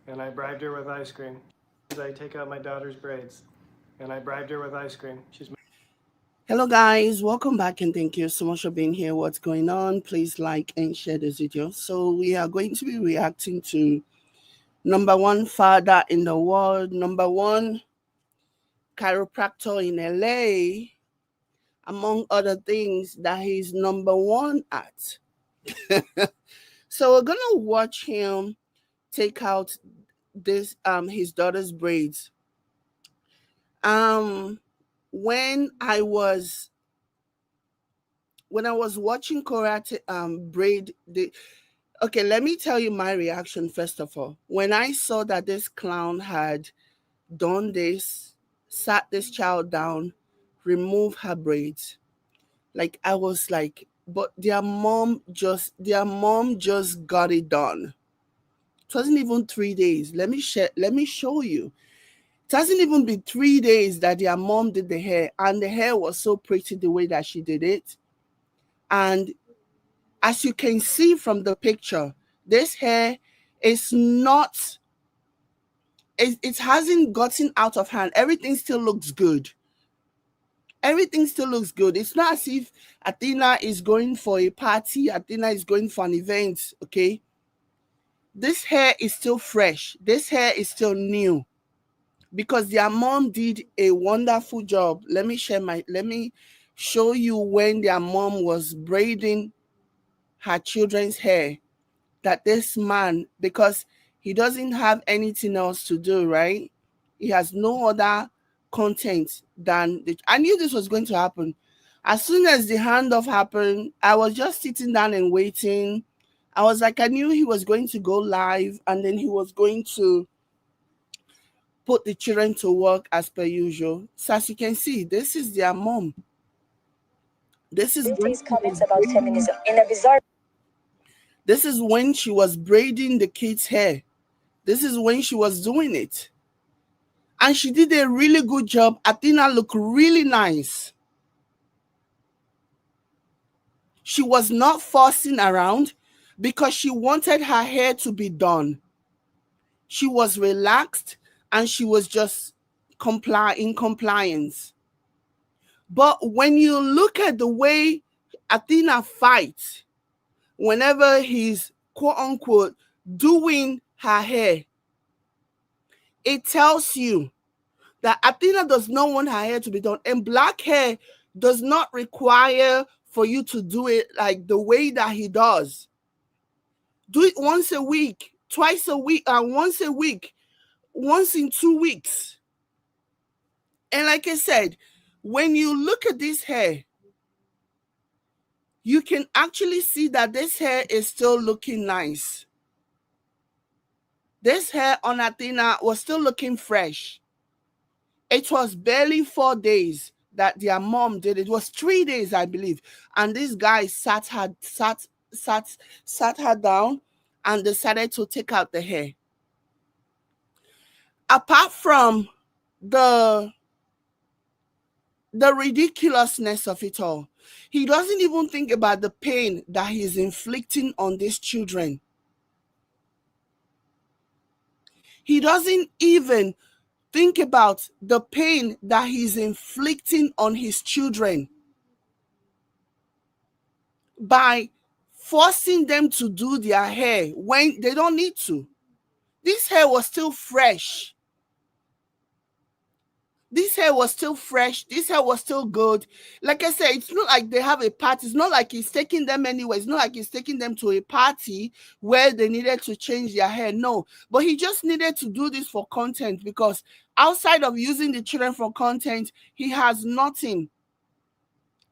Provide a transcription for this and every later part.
and I bribed her with ice cream. I take out my daughter's braids, and I bribed her with ice cream. Hello guys, welcome back and thank you so much for being here. What's going on? Please like and share this video. So we are going to be reacting to number one father in the world, number one chiropractor in LA, among other things that he's number one at. So we're gonna watch him take out this his daughter's braids. Um when I was watching Korra braid the okay, let me tell you my reaction first of all. When I saw that this clown had done this, sat this child down, removed her braids, like I was like, but their mom just got it done. It wasn't even 3 days. Let me show you. It hasn't even been 3 days that their mom did the hair, and the hair was so pretty the way that she did it. And as you can see from the picture, this hair is not, it hasn't gotten out of hand. Everything still looks good. Everything still looks good. It's not as if Athena is going for a party, Athena is going for an event, okay? This hair is still fresh. This hair is still new because their mom did a wonderful job. Let me show you when their mom was braiding her children's hair. That this man, because he doesn't have anything else to do, right? He has no other content than I knew this was going to happen. As soon as the handoff happened, I was just sitting down and waiting. I was like, I knew he was going to go live and then he was going to put the children to work as per usual. So as you can see, this is their mom. This is comments about feminism in a bizarre. This is when she was braiding the kids' hair. This is when she was doing it. And she did a really good job. Athena looked really nice. She was not fussing around because she wanted her hair to be done. She was relaxed and she was just in compliance. But when you look at the way Athena fights, whenever he's quote unquote doing her hair, it tells you that Athena does not want her hair to be done. And black hair does not require for you to do it like the way that he does. Do it once a week, twice a week, once a week, once in 2 weeks. And like I said, when you look at this hair, you can actually see that this hair is still looking nice. This hair on Athena was still looking fresh. It was barely 4 days that their mom did it. It was 3 days, I believe. And this guy sat her down and decided to take out the hair. Apart from the ridiculousness of it all, he doesn't even think about the pain that he's inflicting on these children. He doesn't even think about the pain that he's inflicting on his children by forcing them to do their hair when they don't need to. This hair was still fresh. This hair was still fresh. This hair was still good. Like I said, it's not like they have a party. It's not like he's taking them anywhere. It's not like he's taking them to a party where they needed to change their hair. No, but he just needed to do this for content because outside of using the children for content, he has nothing.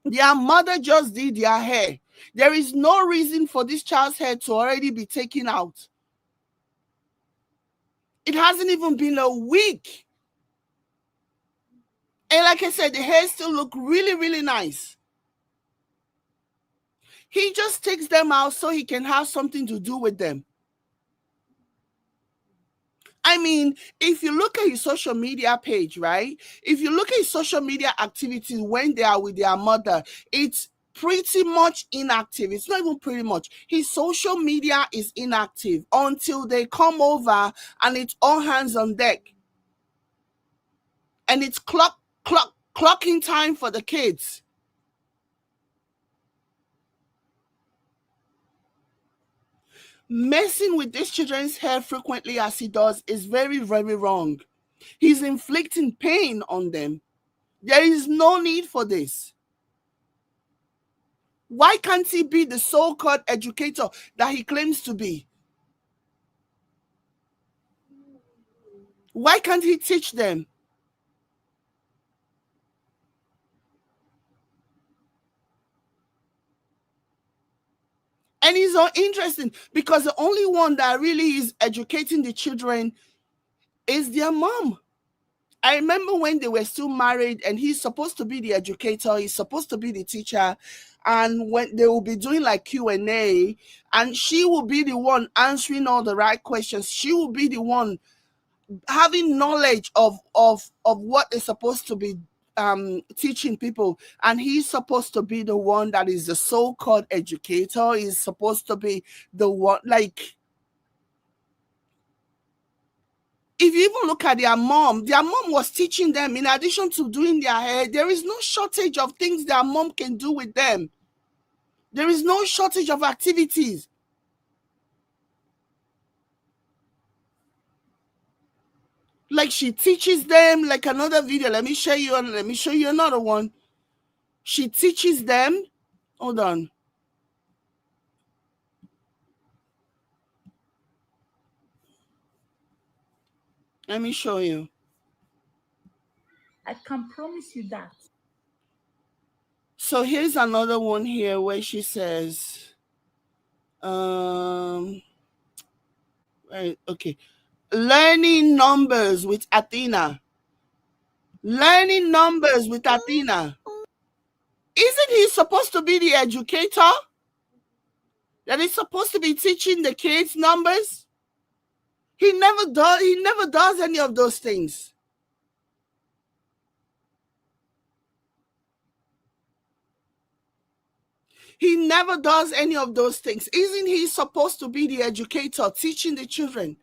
Their mother just did their hair. There is no reason for this child's hair to already be taken out. It hasn't even been a week. And like I said, the hair still look really, really nice. He just takes them out so he can have something to do with them. I mean, if you look at his social media page, right? If you look at his social media activities when they are with their mother, it's pretty much inactive. It's not even pretty much. His social media is inactive until they come over and it's all hands on deck. And it's clocking time for the kids. Messing with these children's hair frequently as he does is very, very wrong. He's inflicting pain on them. There is no need for this. Why can't he be the so-called educator that he claims to be? Why can't he teach them? And it's uninteresting because the only one that really is educating the children is their mom. I remember when they were still married and he's supposed to be the educator, he's supposed to be the teacher, and when they will be doing like Q&A and she will be the one answering all the right questions. She will be the one having knowledge of what they're supposed to be teaching people, and he's supposed to be the one that is the so-called educator. He's supposed to be the one, like, if you even look at their mom was teaching them. In addition to doing their hair, there is no shortage of things their mom can do with them. There is no shortage of activities. Like, she teaches them, like another video. Let me show you another one. She teaches them. Hold on. Let me show you. I can promise you that. So here's another one here where she says, right, okay. Learning numbers with Athena. Learning numbers with Athena. Isn't he supposed to be the educator? That is supposed to be teaching the kids numbers? He never does any of those things. He never does any of those things. Isn't he supposed to be the educator, teaching the children?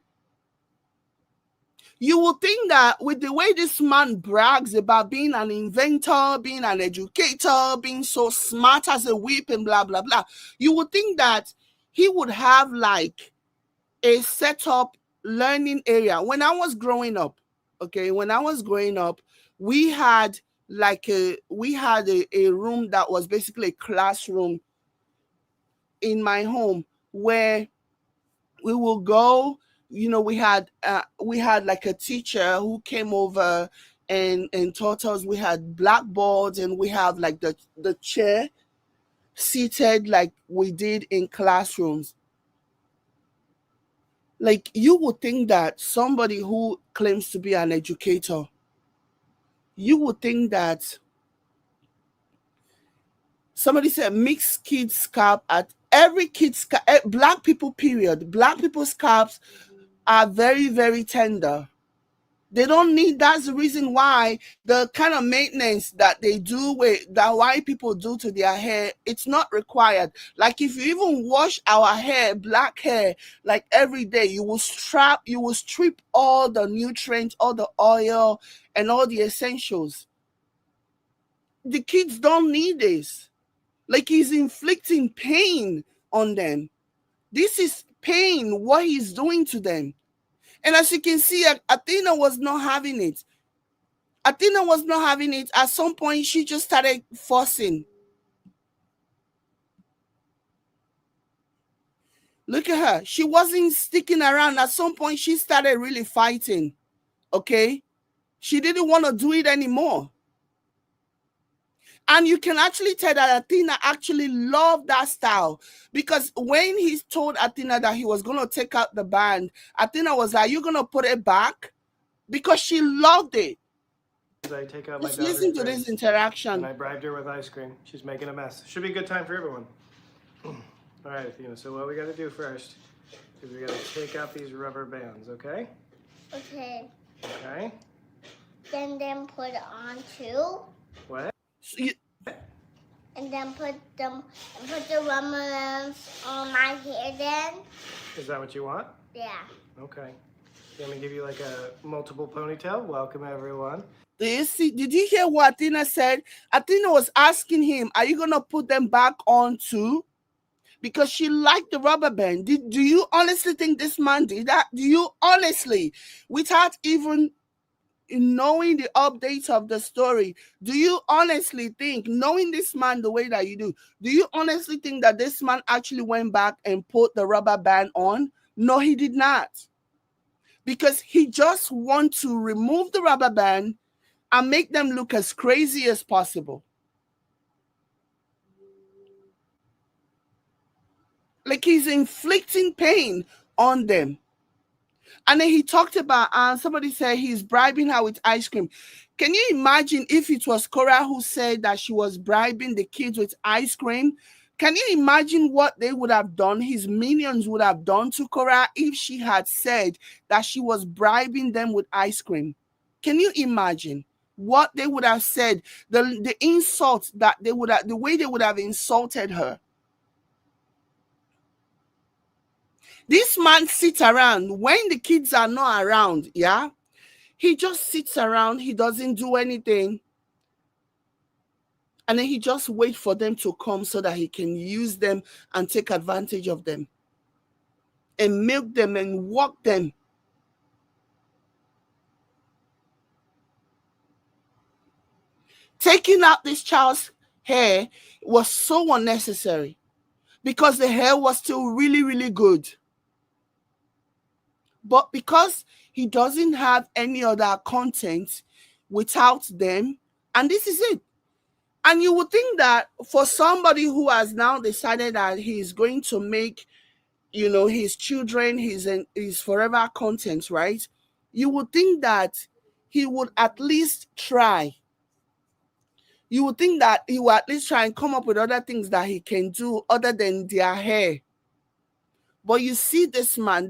You would think that with the way this man brags about being an inventor, being an educator, being so smart as a whip and blah, blah, blah, you would think that he would have like a set up learning area. When I was growing up, we had a room that was basically a classroom in my home where we will go. We had like a teacher who came over and taught us. We had blackboards and we have like the chair seated like we did in classrooms. Like, you would think that somebody who claims to be an educator, you would think that somebody said mixed kids scalp at every kid's black people, period. Black people's scalps are very, very tender. They don't need. That's the reason why the kind of maintenance that they do that white people do to their hair, it's not required. Like, if you even wash our hair, black hair, like every day, you will strip all the nutrients, all the oil, and all the essentials. The kids don't need this. Like, he's inflicting pain on them. This is pain, what he's doing to them. And as you can see, Athena was not having it. Athena was not having it. At some point, she just started forcing. Look at her. She wasn't sticking around. At some point, she started really fighting. Okay? She didn't want to do it anymore. And you can actually tell that Athena actually loved that style, because when he told Athena that he was going to take out the band, Athena was like, "You're going to put it back?" Because she loved it. I take out my Let's listen to this interaction. And I bribed her with ice cream. She's making a mess. Should be a good time for everyone. All right, Athena, so what we got to do first is we got to take out these rubber bands, okay? Okay. Okay. Then put it on too. What? So and then put the rubber bands on my hair. Then. Is that what you want? Yeah. Okay. You want me to give you like a multiple ponytail? Welcome, everyone. Do you see? Did you hear what Athena said? Athena was asking him, "Are you gonna put them back on too?" Because she liked the rubber band. Do you honestly think this man did that? Do you honestly, without even knowing the update of the story, do you honestly think, knowing this man the way that you do you honestly think that this man actually went back and put the rubber band on? No, he did not. Because he just wants to remove the rubber band and make them look as crazy as possible. Like he's inflicting pain on them. And then he talked about, somebody said he's bribing her with ice cream. Can you imagine if it was Korra who said that she was bribing the kids with ice cream? Can you imagine what they would have done, his minions would have done to Korra if she had said that she was bribing them with ice cream? Can you imagine what they would have said, the insult that they would have, the way they would have insulted her? This man sits around when the kids are not around, yeah? He just sits around, he doesn't do anything. And then he just waits for them to come so that he can use them and take advantage of them. And milk them and walk them. Taking out this child's hair was so unnecessary because the hair was still really, really good. But because he doesn't have any other content without them, and this is it. And you would think that for somebody who has now decided that he's going to make, his children his forever content, right? You would think that he would at least try. You would think that he would at least try and come up with other things that he can do other than their hair. But you see this man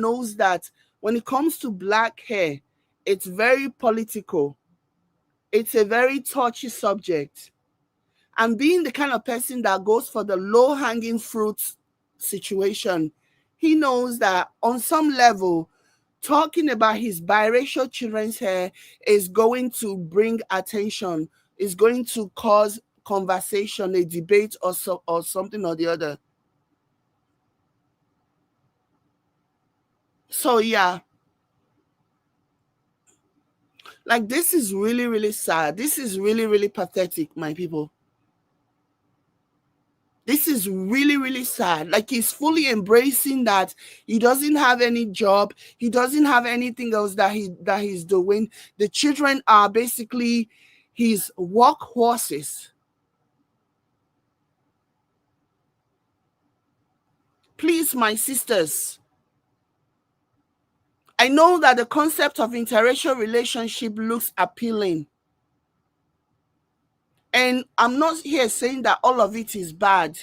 knows that when it comes to black hair, it's very political. It's a very touchy subject. And being the kind of person that goes for the low-hanging fruit situation, he knows that on some level, talking about his biracial children's hair is going to bring attention, is going to cause conversation, a debate, or something or the other. So yeah, like this is really, really sad. This is really, really pathetic, my people. This is really, really sad. Like he's fully embracing that he doesn't have any job. He doesn't have anything else that he's doing. The children are basically his workhorses. Please, my sisters, I know that the concept of interracial relationship looks appealing. And I'm not here saying that all of it is bad.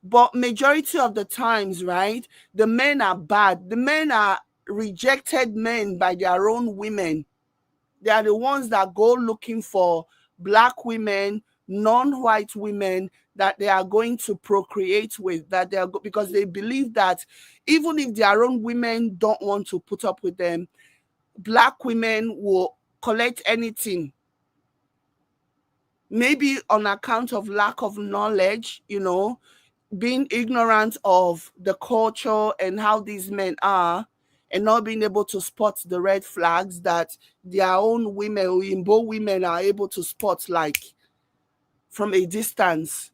But majority of the times, right, the men are bad. The men are rejected men by their own women. They are the ones that go looking for black women, non-white women that they are going to procreate with, that they are because they believe that even if their own women don't want to put up with them, black women will collect anything. Maybe on account of lack of knowledge, being ignorant of the culture and how these men are, and not being able to spot the red flags that their own women, Oyinbo women, are able to spot like from a distance.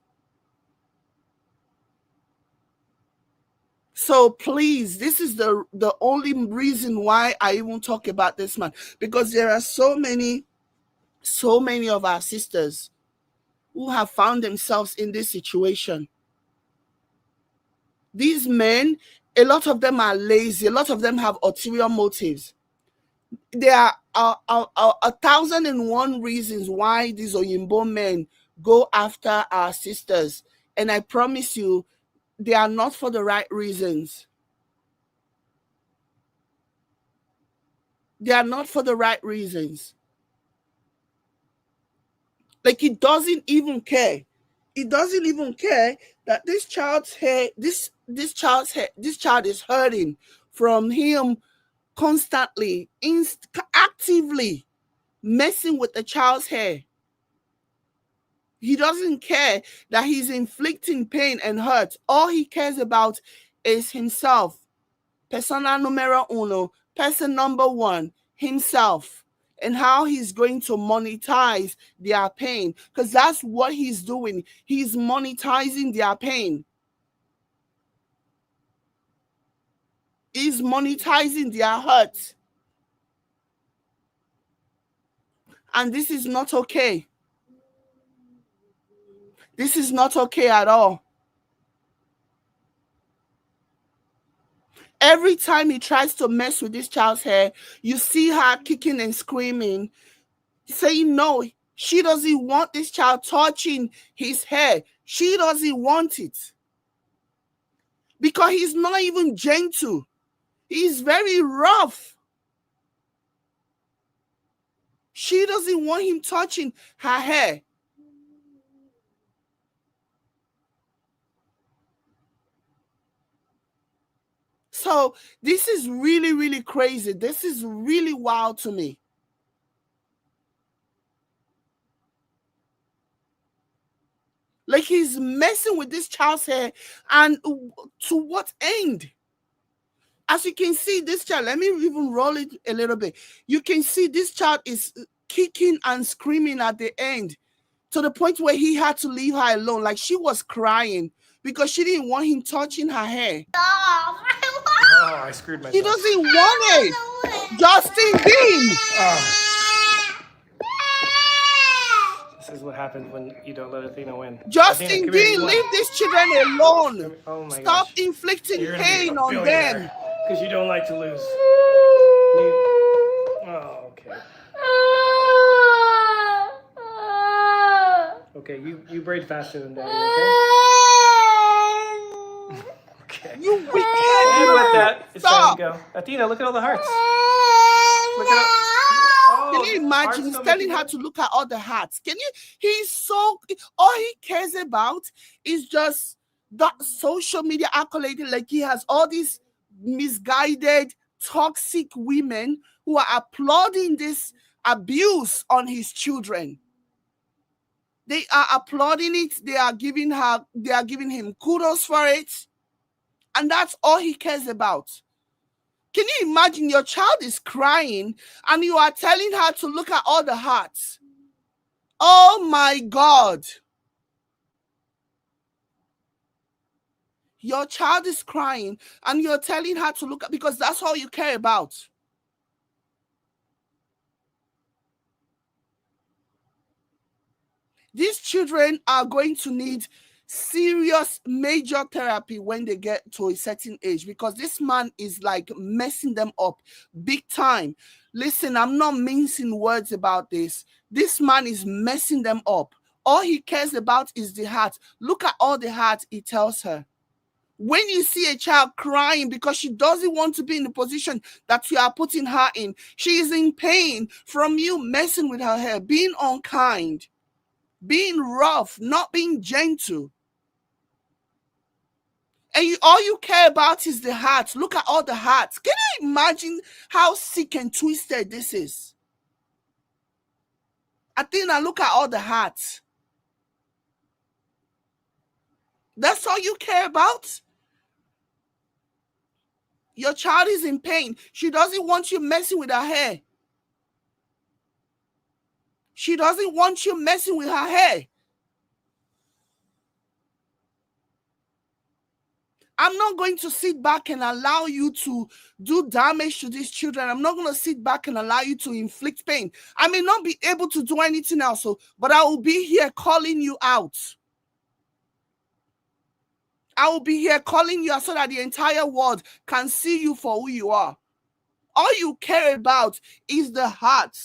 So please, this is the only reason why I even talk about this man, because there are so many of our sisters who have found themselves in this situation. These men, a lot of them are lazy. A lot of them have ulterior motives. There are 1,001 reasons why these Oyinbo men go after our sisters. And I promise you, they are not for the right reasons. They are not for the right reasons. Like he doesn't even care. He doesn't even care that this child's hair, this child's hair, this child is hurting from him constantly, actively messing with the child's hair. He doesn't care that he's inflicting pain and hurt. All he cares about is himself. Persona numero uno, person number one, himself, and how he's going to monetize their pain. Because that's what he's doing. He's monetizing their pain. He's monetizing their hurt. And this is not okay. This is not okay at all. Every time he tries to mess with this child's hair, you see her kicking and screaming, saying no. She doesn't want this child touching his hair. She doesn't want it. Because he's not even gentle. He's very rough. She doesn't want him touching her hair. So this is really, really crazy. This is really wild to me. Like he's messing with this child's hair, and to what end? As you can see, this child, let me even roll it a little bit. You can see this child is kicking and screaming at the end to the point where he had to leave her alone. Like she was crying because she didn't want him touching her hair. Oh, I screwed myself. He doesn't want it. Justin Bean. This is what happens when you don't let Athena win. Justin Athena, come here, Bean, you leave won. these children alone. Oh my Stop gosh. inflicting pain on them. Because you don't like to lose. Oh, okay. Okay, you braid faster than Daddy, okay? Okay. You wicked. And with that, it's time Stop. to go. Athena, look at all the hearts. Look at all. Can you imagine? He's telling her to look at all the hearts. Can you? He's so, all he cares about is just that social media accolade. Like he has all these misguided, toxic women who are applauding this abuse on his children. They are applauding it. They are giving him kudos for it. And that's all he cares about. Can you imagine your child is crying and you are telling her to look at all the hearts? Oh my God. Your child is crying and you're telling her to look at, because that's all you care about. These children are going to need serious major therapy when they get to a certain age, because this man is like messing them up big time. Listen, I'm not mincing words about this. This man is messing them up. All he cares about is the heart. Look at all the heart he tells her. When you see a child crying because she doesn't want to be in the position that you are putting her in, she is in pain from you messing with her hair, being unkind, being rough, not being gentle. And all you care about is the heart. Look at all the hearts. Can you imagine how sick and twisted this is? Athena, look at all the hearts. That's all you care about? Your child is in pain. She doesn't want you messing with her hair. She doesn't want you messing with her hair. I'm not going to sit back and allow you to do damage to these children. I'm not going to sit back and allow you to inflict pain. I may not be able to do anything else, but I will be here calling you out. I will be here calling you out so that the entire world can see you for who you are. All you care about is the heart.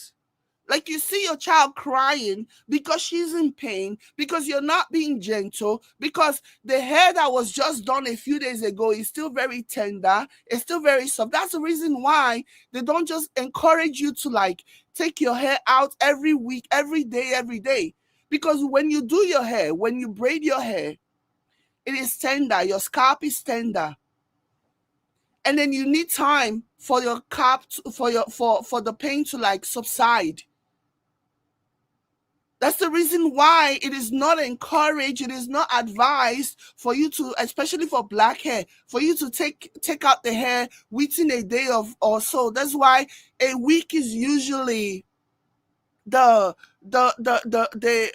Like you see your child crying because she's in pain, because you're not being gentle, because the hair that was just done a few days ago is still very tender, it's still very soft. That's the reason why they don't just encourage you to like take your hair out every week, every day, Because when you do your hair, when you braid your hair, it is tender. Your scalp is tender. And then you need time for your for the pain to like subside. That's the reason why it is not encouraged, it is not advised for you to, especially for black hair, for you to take out the hair within a day of or so. That's why a week is usually the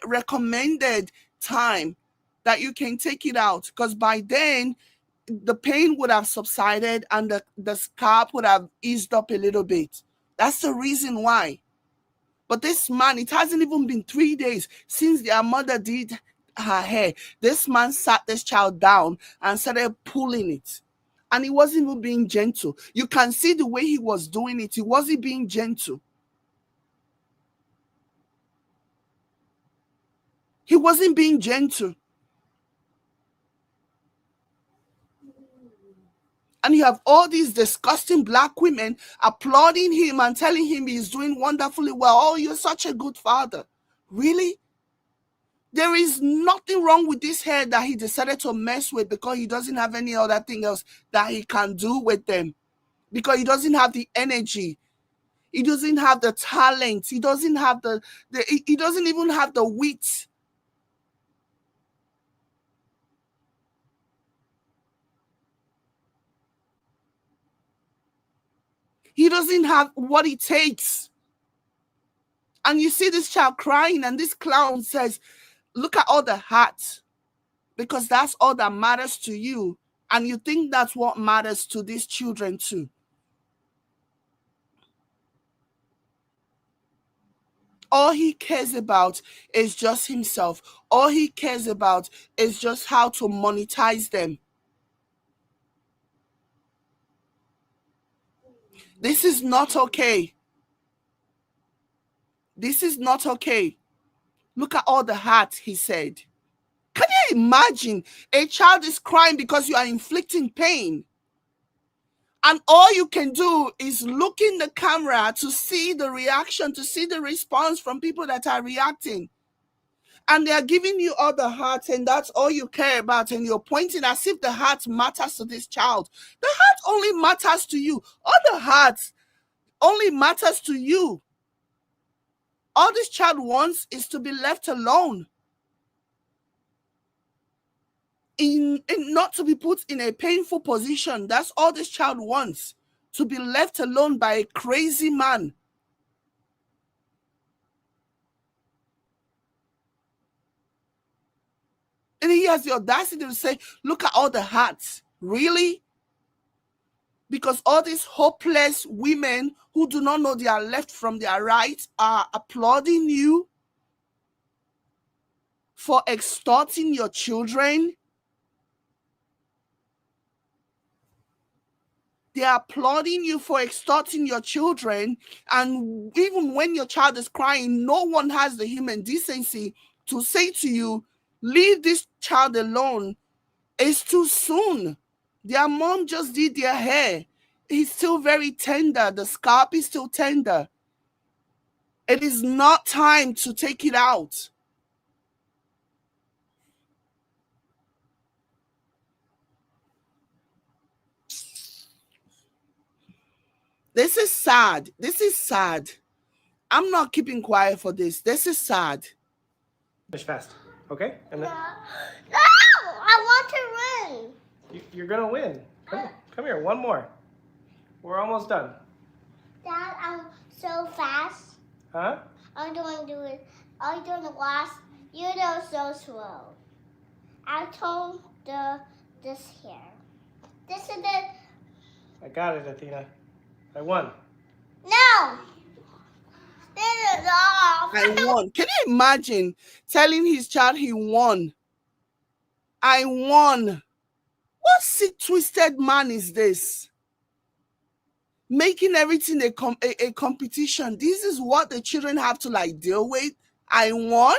recommended time that you can take it out, because by then the pain would have subsided and the scalp would have eased up a little bit. That's the reason why. But this man, it hasn't even been 3 days since their mother did her hair. This man sat this child down and started pulling it. And he wasn't even being gentle. You can see the way he was doing it. He wasn't being gentle. He wasn't being gentle. And you have all these disgusting black women applauding him and telling him he's doing wonderfully well. Oh, you're such a good father. Really? There is nothing wrong with this hair that he decided to mess with because he doesn't have any other thing else that he can do with them. Because he doesn't have the energy. He doesn't have the talent. He doesn't have he doesn't even have the wit. He doesn't have what it takes. And you see this child crying, and this clown says, look at all the heart, because that's all that matters to you. And you think that's what matters to these children too. All he cares about is just himself. All he cares about is just how to monetize them. This is not okay. This is not okay. Look at all the heart, he said. Can you imagine? A child is crying because you are inflicting pain. And all you can do is look in the camera to see the reaction, to see the response from people that are reacting. And they are giving you all the heart, and that's all you care about. And you're pointing as if the heart matters to this child. The heart only matters to you. All the heart only matters to you. All this child wants is to be left alone. Not to be put in a painful position. That's all this child wants. To be left alone by a crazy man. And he has the audacity to say, look at all the hearts. Really? Because all these hopeless women who do not know their left from their right are applauding you for extorting your children. They are applauding you for extorting your children. And even when your child is crying, no one has the human decency to say to you, leave this child alone. It's too soon. Their mom just did their hair. It's still very tender. The scalp is still tender. It is not time to take it out. This is sad. This is sad. I'm not keeping quiet for this. This is sad. Finish fast, okay? And then No, I want to win. you're gonna win. Come here, one more. We're almost done. Dad, I'm so fast. Huh? I'm going to do it. I'm doing the last. You know, so slow. I told this here. This is it. I got it, Athena. I won. No. This is off. I won. Can you imagine telling his child he won? I won. What sick, twisted man is this? Making everything a competition. This is what the children have to like deal with. I won?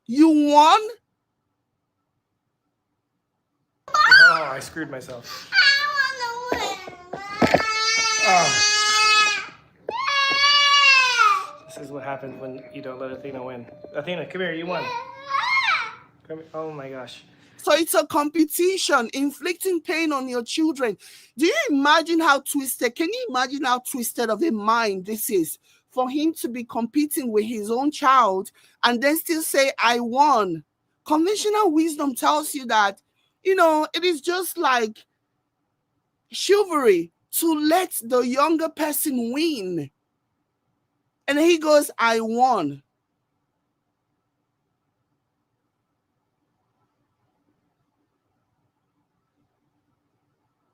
You won? Oh, I screwed myself. I want to win. Oh. This is what happens. happens when you don't let Athena win. Athena, come here. You won. Come here. Oh my gosh. So it's a competition, inflicting pain on your children. Do you imagine how twisted? Can you imagine how twisted of a mind this is for him to be competing with his own child and then still say, I won? Conventional wisdom tells you that, it is just like chivalry to let the younger person win. And he goes, I won.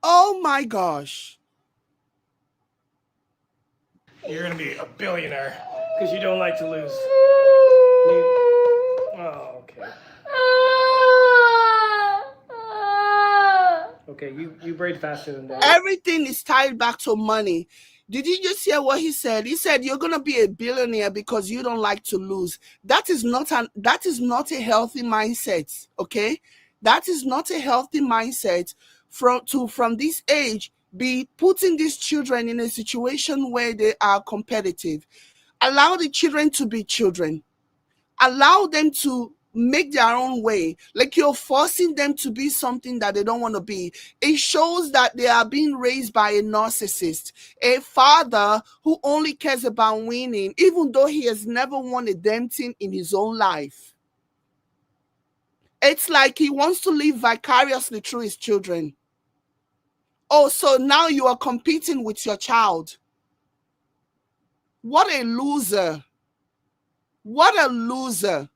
Oh my gosh. You're gonna be a billionaire because you don't like to lose. Oh, okay. Okay, you braid faster than that. Everything is tied back to money. Did you just hear what he said? He said you're gonna be a billionaire because you don't like to lose. That is not a healthy mindset. Okay, that is not a healthy mindset from this age. Be putting these children in a situation where they are competitive. Allow the children to be children. Allow them to make their own way. Like you're forcing them to be something that they don't want to be. It shows that they are being raised by a narcissist, a father who only cares about winning, even though he has never won a damn thing in his own life. It's like he wants to live vicariously through his children. Oh, so now you are competing with your child. What a loser. What a loser.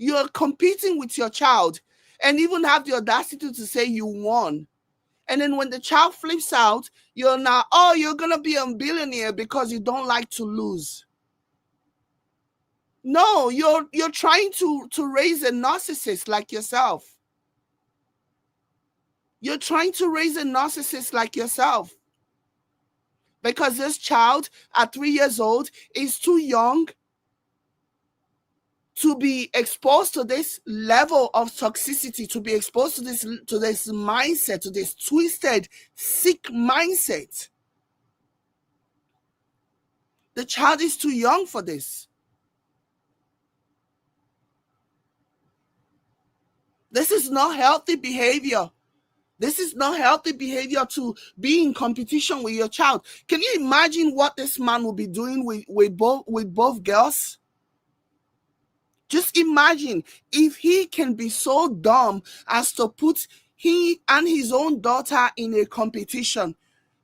You're competing with your child and even have the audacity to say you won. And then when the child flips out, you're now, oh, you're going to be a billionaire because you don't like to lose. No, you're trying to raise a narcissist like yourself. You're trying to raise a narcissist like yourself. Because this child at 3 years old is too young to be exposed to this level of toxicity, to be exposed to this mindset, to this twisted, sick mindset. The child is too young for this. This is not healthy behavior. This is not healthy behavior to be in competition with your child. Can you imagine what this man will be doing with both girls? Just imagine if he can be so dumb as to put he and his own daughter in a competition.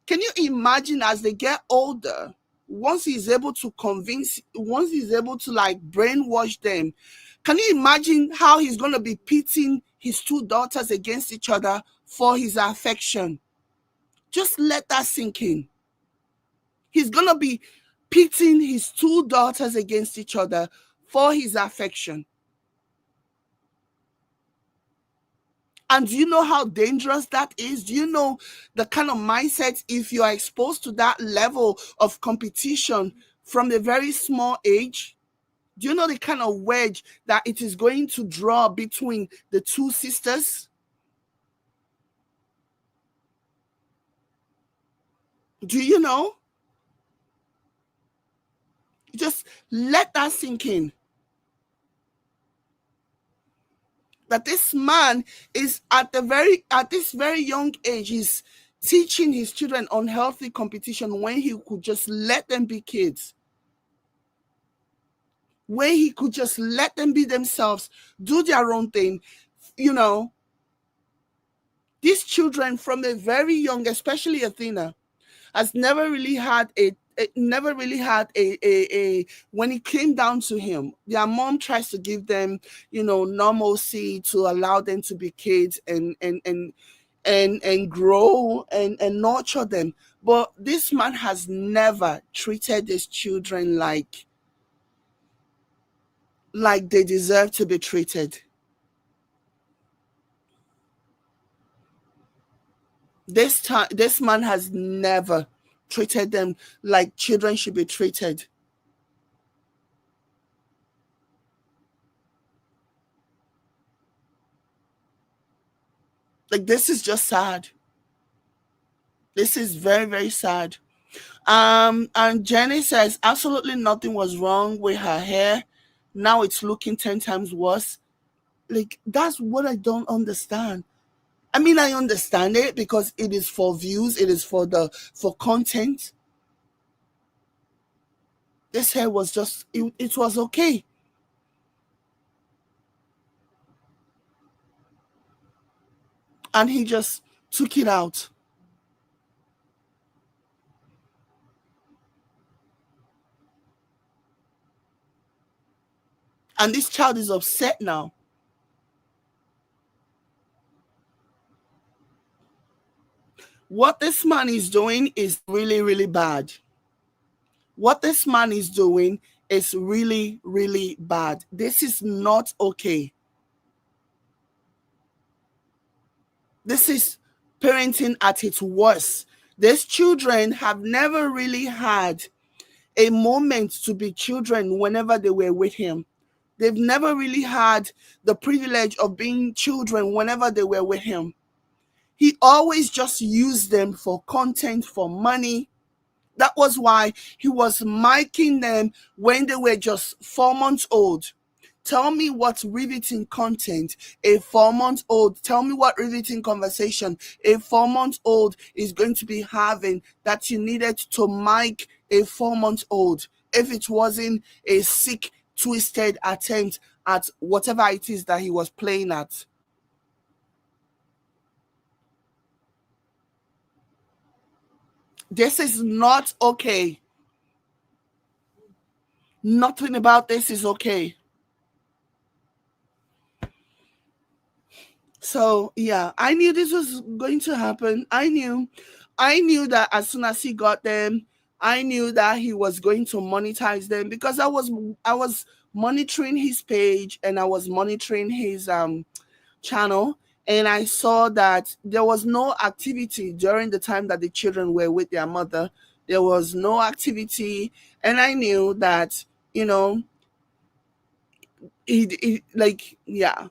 Can you imagine as they get older, once he's able to like brainwash them, can you imagine how he's going to be pitting his two daughters against each other for his affection? Just let that sink in. He's going to be pitting his two daughters against each other for his affection. And do you know how dangerous that is? Do you know the kind of mindset if you are exposed to that level of competition from a very small age? Do you know the kind of wedge that it is going to draw between the two sisters? Do you know? Just let that sink in. That this man is at this very young age, he's teaching his children unhealthy competition when he could just let them be kids. When he could just let them be themselves, do their own thing. These children from a very young, especially Athena, has never really had a when it came down to him, their mom tries to give them normalcy to allow them to be kids and grow and nurture them. But this man has never treated his children like they deserve to be treated. This man has never treated them like children should be treated. Like, this is just sad. This is very, very sad. And Jenny says absolutely nothing was wrong with her hair. Now it's looking 10 times worse. Like, that's what I don't understand. I mean, I understand it because it is for views, it is for content. This hair was just it was okay. And he just took it out. And this child is upset now. What this man is doing is really, really bad. What this man is doing is really, really bad. This is not okay. This is parenting at its worst. These children have never really had a moment to be children whenever they were with him. They've never really had the privilege of being children whenever they were with him. He always just used them for content, for money. That was why he was miking them when they were just 4 months old. Tell me what riveting content a 4 month old, tell me what riveting conversation a 4 month old is going to be having that you needed to mic a 4 month old if it wasn't a sick, twisted attempt at whatever it is that he was playing at. This is not okay. Nothing about this is okay. So yeah, I knew this was going to happen. I knew that as soon as he got them, I knew that he was going to monetize them because I was monitoring his page and I was monitoring his channel, and I saw that there was no activity during the time that the children were with their mother. There was no activity, and I knew that, you know, he like, yeah,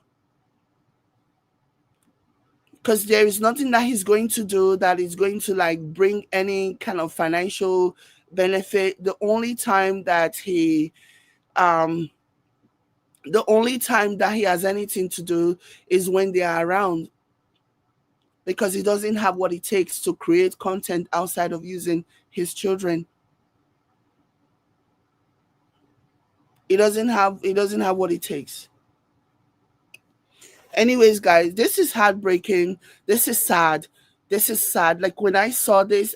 because there is nothing that he's going to do that is going to like bring any kind of financial benefit. Um the only time that he has anything to do is when they are around, because he doesn't have what it takes to create content outside of using his children. He doesn't have what it takes. Anyways, guys, this is heartbreaking. This is sad. This is sad. Like, when I saw this,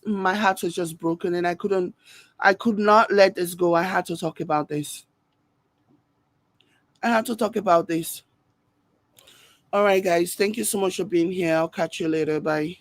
my heart was just broken, and I could not let this go. I had to talk about this. I had to talk about this. All right, guys. Thank you so much for being here. I'll catch you later. Bye.